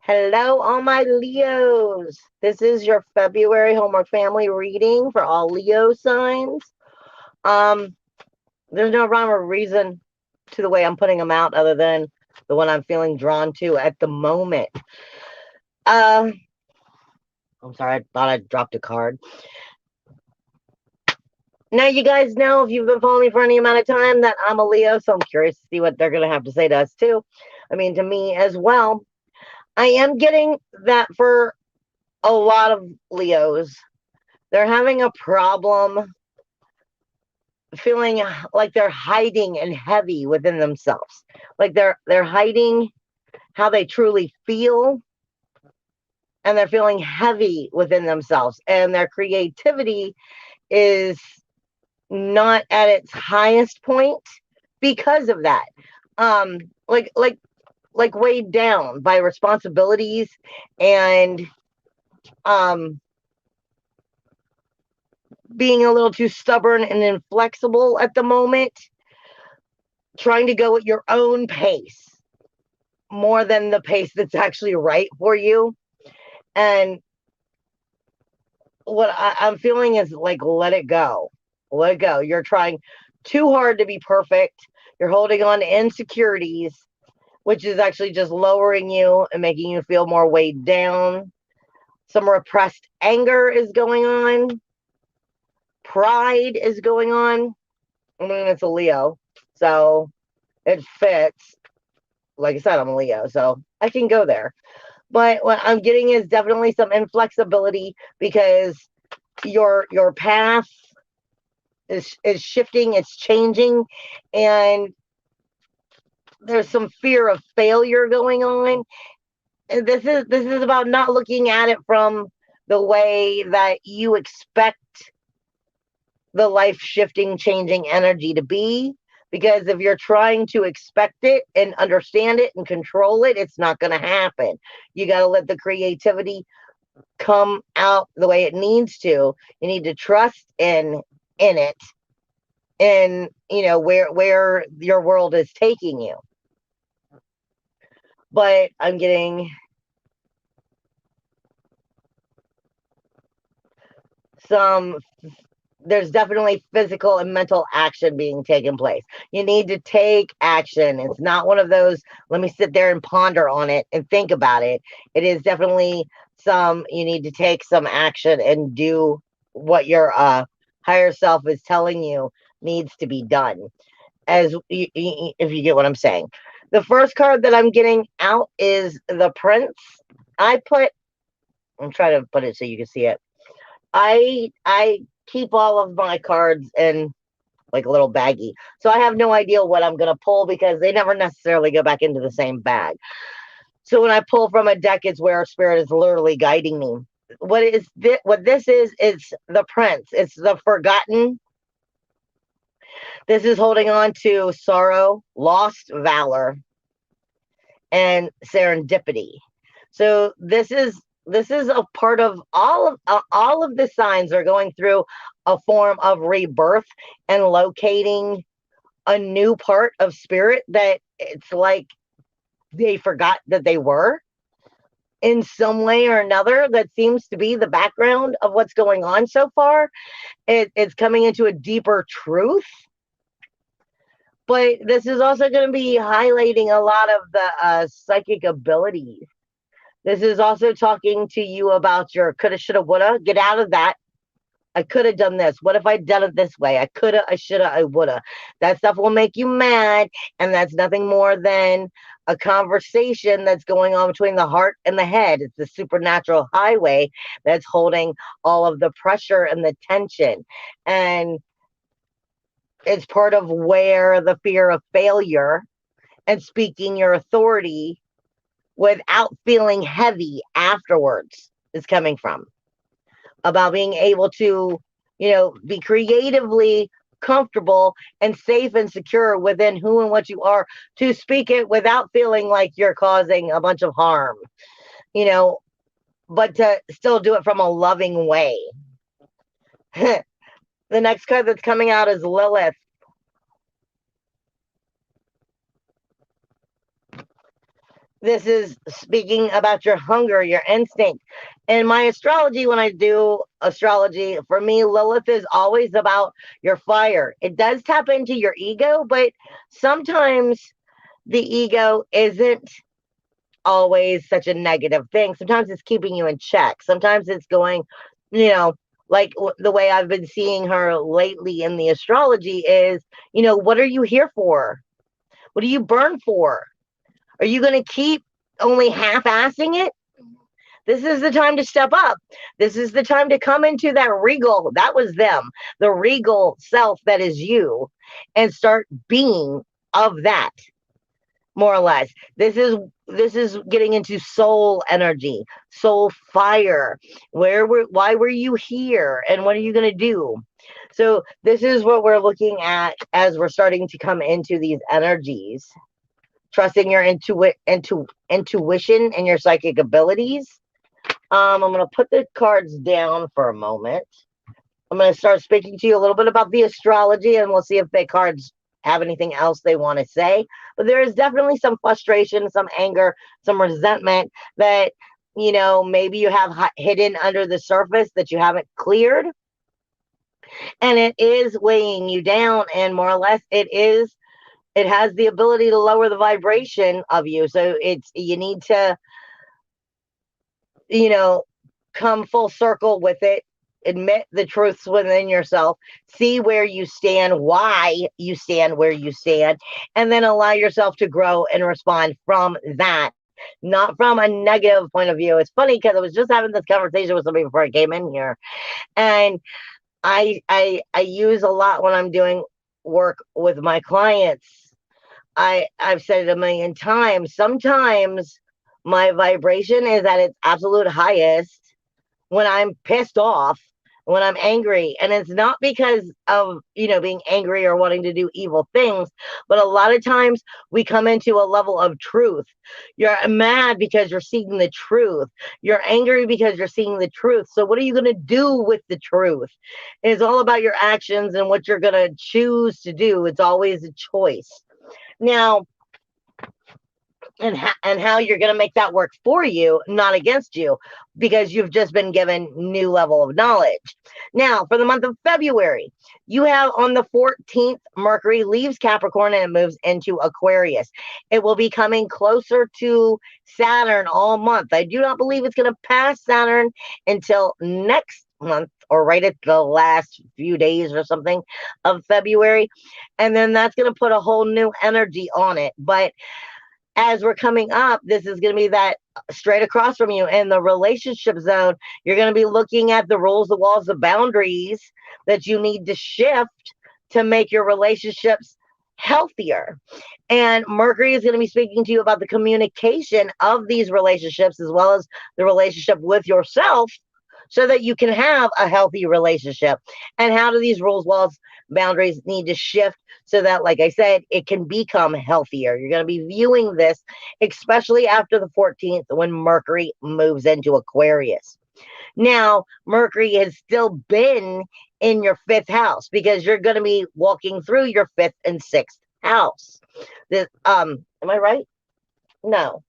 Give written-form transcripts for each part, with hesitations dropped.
Hello, all my Leos. This is your February homework family reading for all Leo signs. Um, there's no rhyme or reason to the way I'm putting them out other than the one I'm feeling drawn to at the moment. Uh, I'm sorry, I thought I dropped a card. Now, you guys know if you've been following me for any amount of time that I'm a Leo, so I'm curious to see what they're going to have to say to us, too. I mean, to me as well. I am getting that for a lot of Leos. They're having a problem feeling like they're hiding and heavy within themselves. Like they're hiding how they truly feel, and they're feeling heavy within themselves, and their creativity is not at its highest point because of that. Um like like like weighed down by responsibilities and um being a little too stubborn and inflexible at the moment, trying to go at your own pace more than the pace that's actually right for you. And what I'm feeling is like, let it go. Let it go. You're trying too hard to be perfect. You're holding on to insecurities, which is actually just lowering you and making you feel more weighed down. Some repressed anger is going on. Pride is going on. I mean, it's a Leo, so it fits. Like I said, I'm a Leo, so I can go there. But what I'm getting is definitely some inflexibility because your path is shifting, it's changing, and there's some fear of failure going on. And this is about not looking at it from the way that you expect the life shifting, changing energy to be. Because if you're trying to expect it and understand it and control it, it's not going to happen. You got to let the creativity come out the way it needs to. You need to trust in it, and where your world is taking you. But I'm getting some there's definitely physical and mental action being taken place. You need to take action. It's not one of those, let me sit there and ponder on it and think about it. It is definitely you need to take some action and do what your higher self is telling you needs to be done. If you get what I'm saying. The first card that I'm getting out is the Prince. I'm trying to put it so you can see it. I keep all of my cards in like a little baggie. So I have no idea what I'm going to pull because they never necessarily go back into the same bag. So when I pull from a deck, it's where spirit is literally guiding me. What this is? It's the Prince. It's the forgotten. This is holding on to sorrow, lost valor, and serendipity. So this is a part of all of the signs are going through a form of rebirth and locating a new part of spirit that it's like they forgot that they were in some way or another. That seems to be the background of what's going on so far. It's coming into a deeper truth, but this is also going to be highlighting a lot of the psychic abilities. This is also talking to you about your coulda, shoulda, woulda. Get out of that. I could have done this. What if I'd done it this way? I coulda, I shoulda, I woulda. That stuff will make you mad. And that's nothing more than a conversation that's going on between the heart and the head. It's the supernatural highway that's holding all of the pressure and the tension. And it's part of where the fear of failure and speaking your authority without feeling heavy afterwards is coming from. About being able to, be creatively comfortable and safe and secure within who and what you are to speak it without feeling like you're causing a bunch of harm, you know, but to still do it from a loving way. The next card that's coming out is Lilith. This is speaking about your hunger, your instinct. In my astrology, when I do astrology, for me, Lilith is always about your fire. It does tap into your ego, but sometimes the ego isn't always such a negative thing. Sometimes it's keeping you in check. Sometimes it's going, you know, like the way I've been seeing her lately in the astrology is, what are you here for? What do you burn for? Are you going to keep only half assing it? This is the time to step up. This is the time to come into that regal, that was them, the regal self that is you, and start being of that, more or less. This is getting into soul energy, soul fire. Why were you here, and what are you going to do? So this is what we're looking at as we're starting to come into these energies, trusting your intuition and your psychic abilities. I'm going to put the cards down for a moment. I'm going to start speaking to you a little bit about the astrology, and we'll see if the cards have anything else they want to say. But there is definitely some frustration, some anger, some resentment that, maybe you have hidden under the surface that you haven't cleared. And it is weighing you down, and more or less it has the ability to lower the vibration of you. So you need to, come full circle with it, admit the truths within yourself, see where you stand, why you stand where you stand, and then allow yourself to grow and respond from that, not from a negative point of view. It's funny because I was just having this conversation with somebody before I came in here, and I use a lot when I'm doing work with my clients. I've said it a million times. Sometimes my vibration is at its absolute highest when I'm pissed off, when I'm angry. And it's not because of, being angry or wanting to do evil things, but a lot of times we come into a level of truth. You're mad because you're seeing the truth. You're angry because you're seeing the truth. So what are you going to do with the truth? It's all about your actions and what you're going to choose to do. It's always a choice. Now, and how you're going to make that work for you, not against you, because you've just been given new level of knowledge. Now, for the month of February, you have on the 14th, Mercury leaves Capricorn and it moves into Aquarius. It will be coming closer to Saturn all month. I do not believe it's going to pass Saturn until next month, or right at the last few days or something of February. And then that's going to put a whole new energy on it. But as we're coming up, this is going to be that straight across from you in the relationship zone. You're going to be looking at the rules, the walls, the boundaries that you need to shift to make your relationships healthier. And Mercury is going to be speaking to you about the communication of these relationships, as well as the relationship with yourself, so that you can have a healthy relationship. And how do these rules, walls, boundaries need to shift so that, like I said, it can become healthier? You're going to be viewing this, especially after the 14th, when Mercury moves into Aquarius. Now, Mercury has still been in your fifth house because you're going to be walking through your fifth and sixth house. Am I right? No,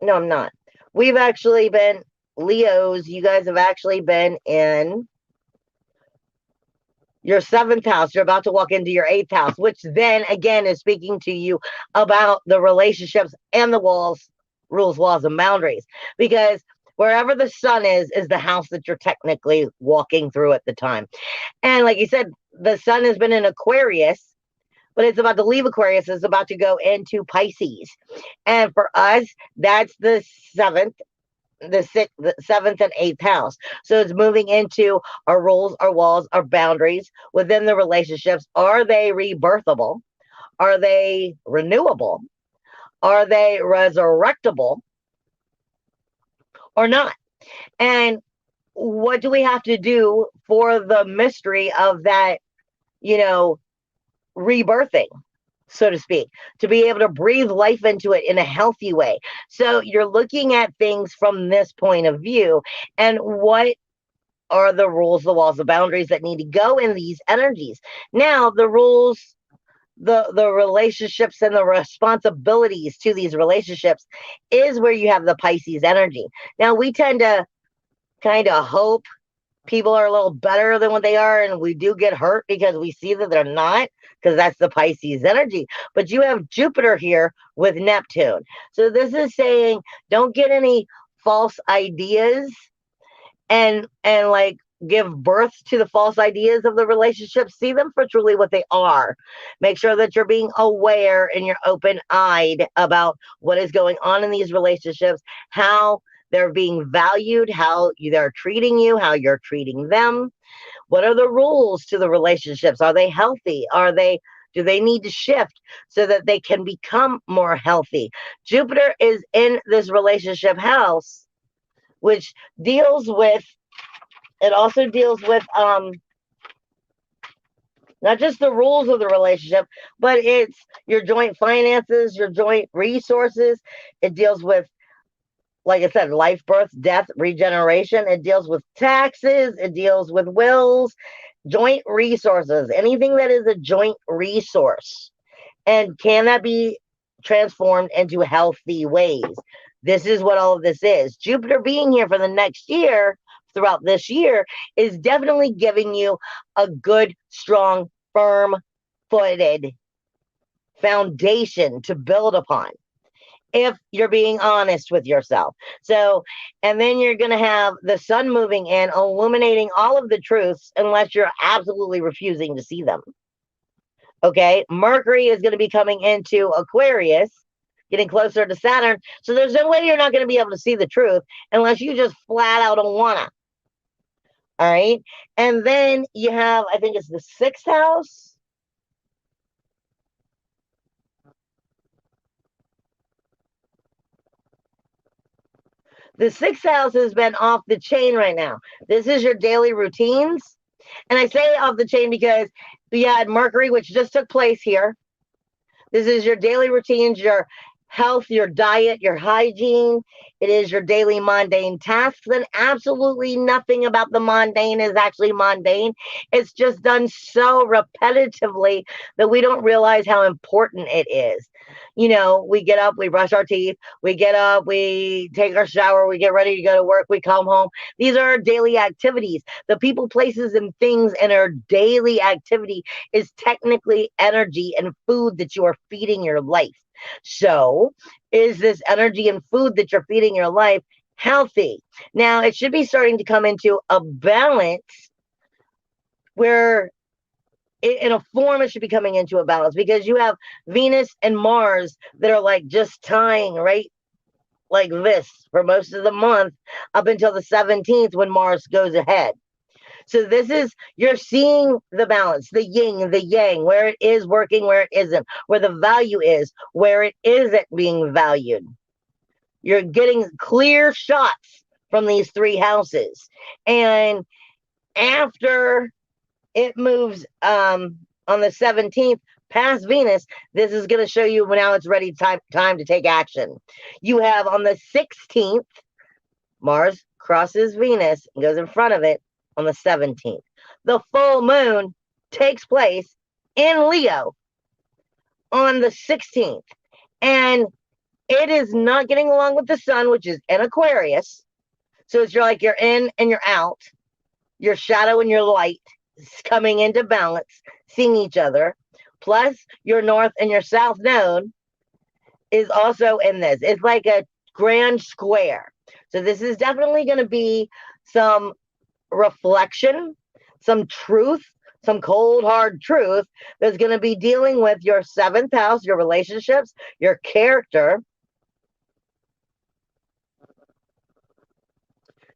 I'm not. We've actually been Leos. You guys have actually been in your seventh house. You're about to walk into your eighth house, which then again is speaking to you about the relationships and the walls, rules, walls, and boundaries. Because wherever the sun is the house that you're technically walking through at the time. And like you said, the sun has been in Aquarius, but it's about to leave Aquarius. It's about to go into Pisces. And for us, that's the seventh, the sixth, the seventh, and eighth house. So it's moving into our rules, our walls, our boundaries within the relationships. Are they rebirthable? Are they renewable? Are they resurrectable or not? And what do we have to do for the mystery of that, rebirthing, so to speak, to be able to breathe life into it in a healthy way? So you're looking at things from this point of view, and what are the rules, the walls, the boundaries that need to go in these energies? Now, the rules the relationships and the responsibilities to these relationships is where you have the Pisces energy. Now, we tend to kind of hope people are a little better than what they are, and we do get hurt because we see that they're not, because that's the Pisces energy. But you have Jupiter here with Neptune. So this is saying don't get any false ideas and like give birth to the false ideas of the relationship. See them for truly what they are. Make sure that you're being aware and you're open-eyed about what is going on in these relationships, how they're being valued, how they're treating you, how you're treating them. What are the rules to the relationships? Are they healthy? Do they need to shift so that they can become more healthy? Jupiter is in this relationship house, which deals with, it also deals with not just the rules of the relationship, but it's your joint finances, your joint resources. It deals with, like I said, life, birth, death, regeneration. It deals with taxes. It deals with wills, joint resources, anything that is a joint resource. And can that be transformed into healthy ways? This is what all of this is. Jupiter being here for the next year, throughout this year, is definitely giving you a good, strong, firm footed foundation to build upon if you're being honest with yourself. So, and then you're going to have the sun moving in, illuminating all of the truths, unless you're absolutely refusing to see them. Okay, Mercury is going to be coming into Aquarius, getting closer to Saturn. So there's no way you're not going to be able to see the truth unless you just flat out don't wanna. All right, and then you have, I think it's the 6th house. The 6th house has been off the chain right now. This is your daily routines. And I say off the chain because you had Mercury, which just took place here. This is your daily routines, your health, your diet, your hygiene. It is your daily mundane tasks. And absolutely nothing about the mundane is actually mundane. It's just done so repetitively that we don't realize how important it is. You know, we get up, we brush our teeth, we get up, we take our shower, we get ready to go to work, we come home. These are our daily activities. The people, places, and things in our daily activity is technically energy and food that you are feeding your life. So, is this energy and food that you're feeding your life healthy? Now, it should be starting to come into a balance where in a form it should be coming into a balance, because you have Venus and Mars that are like just tying right like this for most of the month up until the 17th when Mars goes ahead. So this is, you're seeing the balance, the yin, the yang, where it is working, where it isn't, where the value is, where it isn't being valued. You're getting clear shots from these 3 houses. And after it moves on the 17th past Venus, this is going to show you now it's ready, time to take action. You have on the 16th, Mars crosses Venus and goes in front of it on the 17th. The full moon takes place in Leo on the 16th. And it is not getting along with the sun, which is in Aquarius. So it's like you're in and you're out. Your shadow and your light is coming into balance, seeing each other. Plus, your north and your south node is also in this. It's like a grand square. So this is definitely going to be some reflection, some truth, some cold, hard truth that's going to be dealing with your 7th house, your relationships, your character,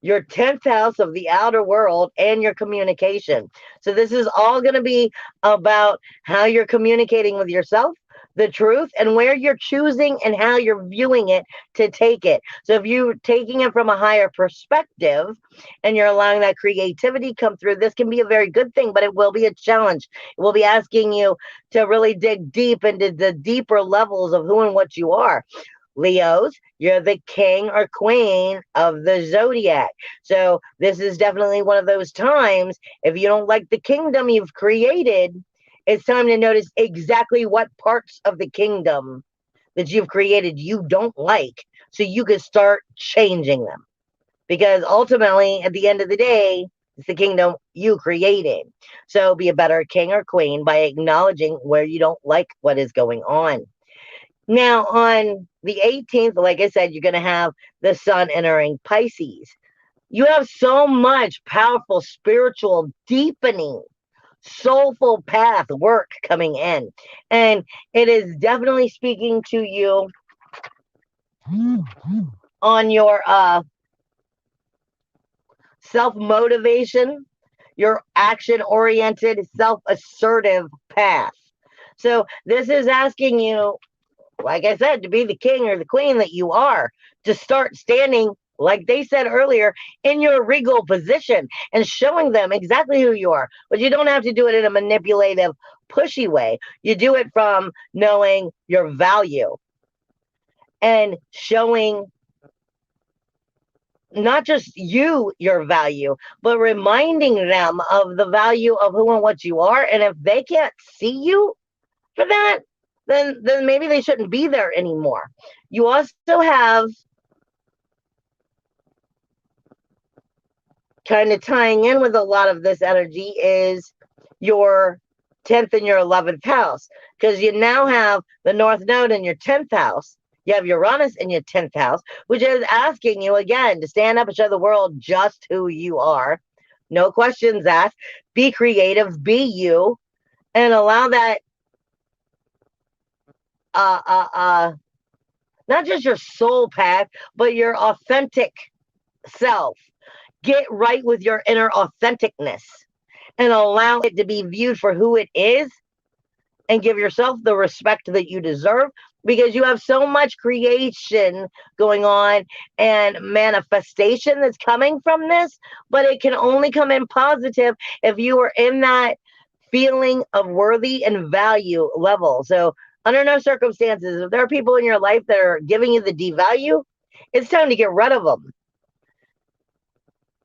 your 10th house of the outer world, and your communication. So this is all going to be about how you're communicating with yourself, the truth, and where you're choosing and how you're viewing it to take it. So if you're taking it from a higher perspective and you're allowing that creativity come through, this can be a very good thing, but it will be a challenge. It will be asking you to really dig deep into the deeper levels of who and what you are. Leos, you're the king or queen of the zodiac. So this is definitely one of those times, if you don't like the kingdom you've created, It's time to notice exactly what parts of the kingdom that you've created you don't like, so you can start changing them. Because ultimately, at the end of the day, it's the kingdom you created. So be a better king or queen by acknowledging where you don't like what is going on. Now, on the 18th, like I said, you're going to have the sun entering Pisces. You have so much powerful spiritual deepening, soulful path work coming in. And it is definitely speaking to you on your self-motivation, your action-oriented, self-assertive path. So this is asking you, like I said, to be the king or the queen that you are, to start standing, like they said earlier, in your regal position and showing them exactly who you are. But you don't have to do it in a manipulative, pushy way. You do it from knowing your value and showing not just you your value, but reminding them of the value of who and what you are. And if they can't see you for that, then maybe they shouldn't be there anymore. You also have, kind of tying in with a lot of this energy, is your 10th and your 11th house, because you now have the North Node in your 10th house. You have Uranus in your 10th house, which is asking you again to stand up and show the world just who you are. No questions asked. Be creative, be you, and allow that not just your soul path, but your authentic self. Get right with your inner authenticness and allow it to be viewed for who it is, and give yourself the respect that you deserve, because you have so much creation going on and manifestation that's coming from this, but it can only come in positive if you are in that feeling of worthy and value level. So under no circumstances, if there are people in your life that are giving you the devalue, it's time to get rid of them.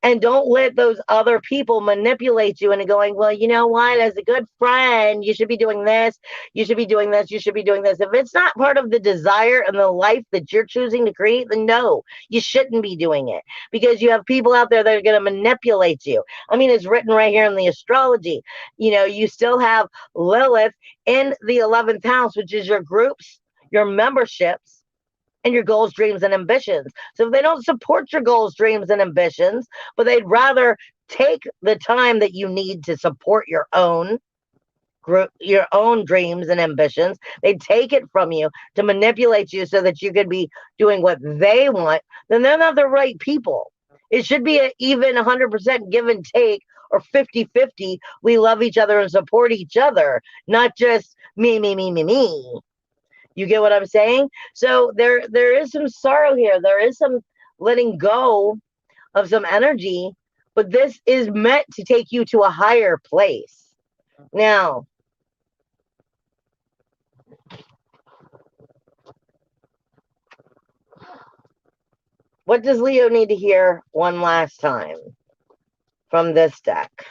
And don't let those other people manipulate you into going, well, you know what, as a good friend, you should be doing this, you should be doing this, you should be doing this. If it's not part of the desire and the life that you're choosing to create, then no, you shouldn't be doing it, because you have people out there that are going to manipulate you. I mean, it's written right here in the astrology. You know, you still have Lilith in the 11th house, which is your groups, your memberships, and your goals, dreams, and ambitions. So if they don't support your goals, dreams, and ambitions, but they'd rather take the time that you need to support your own group, your own dreams and ambitions, they take it from you to manipulate you so that you could be doing what they want, then they're not the right people. It should be an even 100% give and take, or 50-50. We love each other and support each other, not just me, me, me, me, me. You get what I'm saying? So there is some sorrow here. There is some letting go of some energy, but this is meant to take you to a higher place. Now, what does Leo need to hear one last time from this deck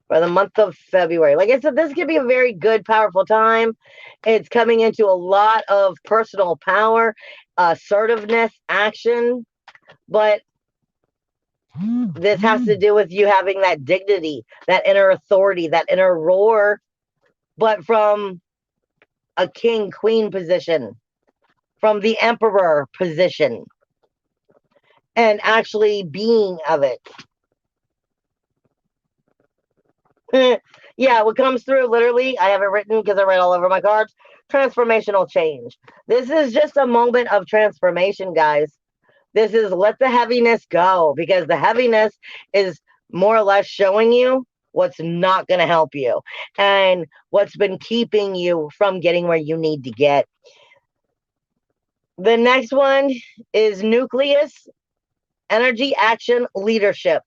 for the month of February? Like I said, this could be a very good, powerful time. It's coming into a lot of personal power, assertiveness, action, but this has to do with you having that dignity, that inner authority, that inner roar, but from a king, queen position, from the emperor position, and actually being of it. Yeah, what comes through, literally, I have it written because I read all over my cards, transformational change. This is just a moment of transformation, guys. This is let the heaviness go, because the heaviness is more or less showing you what's not going to help you and what's been keeping you from getting where you need to get. The next one is nucleus, energy, action, leadership.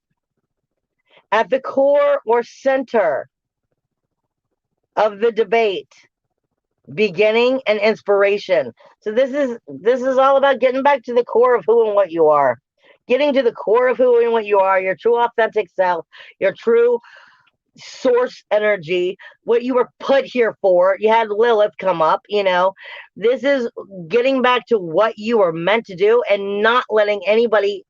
At the core or center of the debate, beginning and inspiration. So this is all about getting back to the core of who and what you are. Getting to the core of who and what you are, your true authentic self, your true source energy, what you were put here for. You had Lilith come up, you know. This is getting back to what you were meant to do and not letting anybody,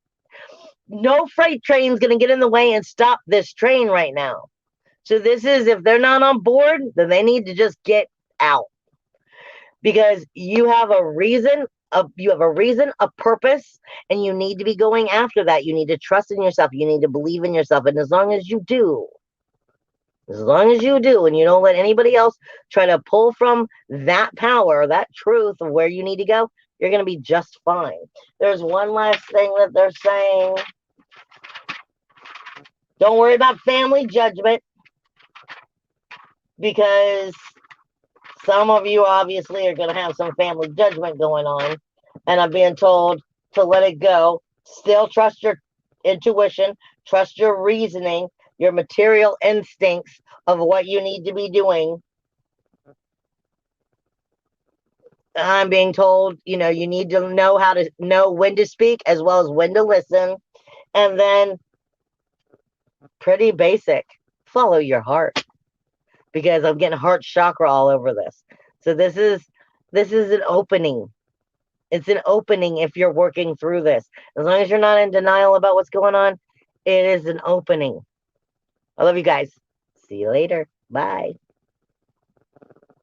no freight train's going to get in the way and stop this train right now. So this is, if they're not on board, then they need to just get out, because you have a reason, a purpose, and you need to be going after that. You need to trust in yourself. You need to believe in yourself. And as long as you do, and you don't let anybody else try to pull from that power, that truth of where you need to go, you're going to be just fine. There's one last thing that they're saying. Don't worry about family judgment, because some of you obviously are going to have some family judgment going on. And I'm being told to let it go. Still trust your intuition, trust your reasoning, your material instincts of what you need to be doing. I'm being told, you know, you need to know how to know when to speak as well as when to listen. And then, pretty basic, follow your heart, because I'm getting heart chakra all over this. So this is an opening. It's an opening if you're working through this. As long as you're not in denial about what's going on, it is an opening. I love you guys. See you later. Bye.